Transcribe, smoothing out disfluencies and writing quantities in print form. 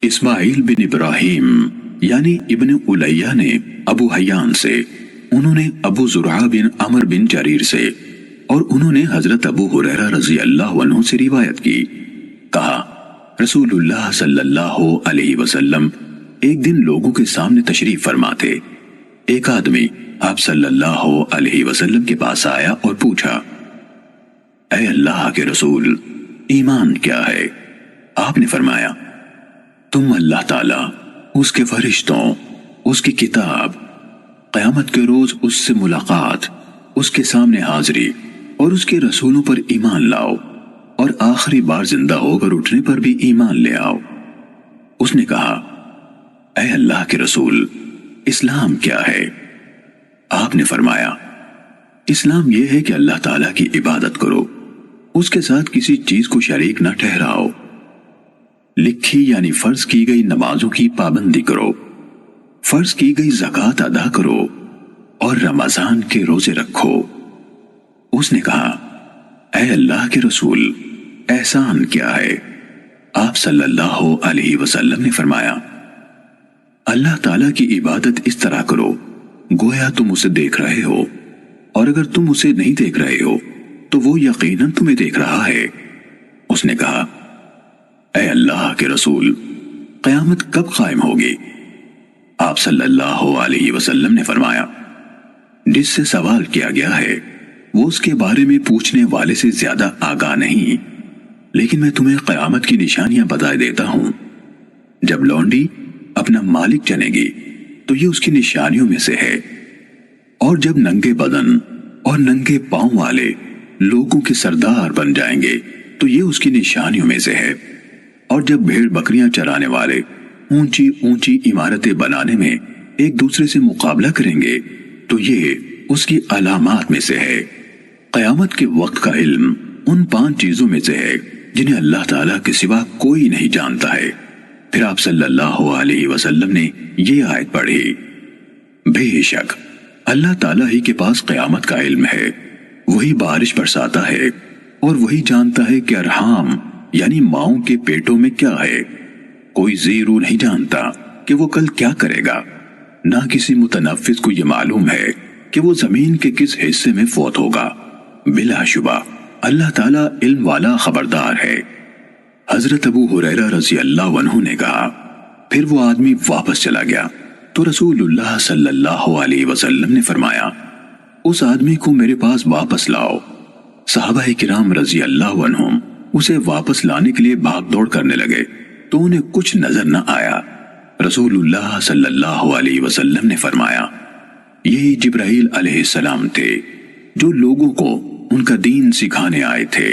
اسماعیل بن ابراہیم یعنی ابن الیہ نے ابو حیان سے، انہوں نے ابو زرعہ بن عمر بن جریر سے، اور انہوں نے حضرت ابو ہریرہ رضی اللہ عنہ سے روایت کی، کہا رسول اللہ صلی اللہ علیہ وسلم ایک دن لوگوں کے سامنے تشریف فرما تھے۔ ایک آدمی آپ صلی اللہ علیہ وسلم کے پاس آیا اور پوچھا، اے اللہ کے رسول، ایمان کیا ہے؟ آپ نے فرمایا، تم اللہ تعالیٰ، اس کے فرشتوں، اس کی کتاب، قیامت کے روز اس سے ملاقات، اس کے سامنے حاضری اور اس کے رسولوں پر ایمان لاؤ، اور آخری بار زندہ ہو کر اٹھنے پر بھی ایمان لے آؤ۔ اس نے کہا، اے اللہ کے رسول، اسلام کیا ہے؟ آپ نے فرمایا، اسلام یہ ہے کہ اللہ تعالیٰ کی عبادت کرو، اس کے ساتھ کسی چیز کو شریک نہ ٹھہراؤ، لکھی یعنی فرض کی گئی نمازوں کی پابندی کرو، فرض کی گئی زکوٰۃ ادا کرو، اور رمضان کے روزے رکھو۔ اس نے کہا، اے اللہ کے رسول، احسان کیا ہے؟ آپ صلی اللہ علیہ وسلم نے فرمایا، اللہ تعالیٰ کی عبادت اس طرح کرو گویا تم اسے دیکھ رہے ہو، اور اگر تم اسے نہیں دیکھ رہے ہو تو وہ یقیناً تمہیں دیکھ رہا ہے۔ اس نے کہا، اے اللہ کے رسول، قیامت کب قائم ہوگی؟ آپ صلی اللہ علیہ وسلم نے فرمایا، جس سے سوال کیا گیا ہے وہ اس کے بارے میں پوچھنے والے سے زیادہ آگاہ نہیں، لیکن میں تمہیں قیامت کی نشانیاں بتا دیتا ہوں۔ جب لونڈی اپنا مالک جنے گی تو یہ اس کی نشانیوں میں سے ہے، اور جب ننگے بدن اور ننگے پاؤں والے لوگوں کے سردار بن جائیں گے تو یہ اس کی نشانیوں میں سے ہے، اور جب بھیڑ بکریاں چرانے والے اونچی اونچی عمارتیں بنانے میں ایک دوسرے سے مقابلہ کریں گے تو یہ اس کی علامات میں سے ہے۔ قیامت کے وقت کا علم ان 5 چیزوں میں سے ہے جنہیں اللہ تعالیٰ کے سوا کوئی نہیں جانتا ہے۔ پھر آپ صلی اللہ علیہ وسلم نے یہ آیت پڑھی، بے شک اللہ تعالیٰ ہی کے پاس قیامت کا علم ہے، وہی بارش برساتا ہے، اور وہی جانتا ہے کہ ارحام یعنی ماؤں کے پیٹوں میں کیا ہے۔ کوئی زیرو نہیں جانتا کہ وہ کل کیا کرے گا، نہ کسی متنفس کو یہ معلوم ہے کہ وہ زمین کے کس حصے میں فوت ہوگا۔ بلا شبہ اللہ تعالیٰ علم والا خبردار ہے۔ حضرت ابو ہریرہ رضی اللہ عنہ نے کہا، پھر وہ آدمی واپس چلا گیا تو رسول اللہ صلی اللہ علیہ وسلم نے فرمایا، اس آدمی کو میرے پاس واپس لاؤ۔ صحابہ کرام رضی اللہ عنہم اسے واپس لانے کے لیے بھاگ دوڑ کرنے لگے تو انہیں کچھ نظر نہ آیا۔ رسول اللہ صلی اللہ علیہ وسلم نے فرمایا، یہی جبرائیل علیہ السلام تھے جو لوگوں کو ان کا دین سکھانے آئے تھے۔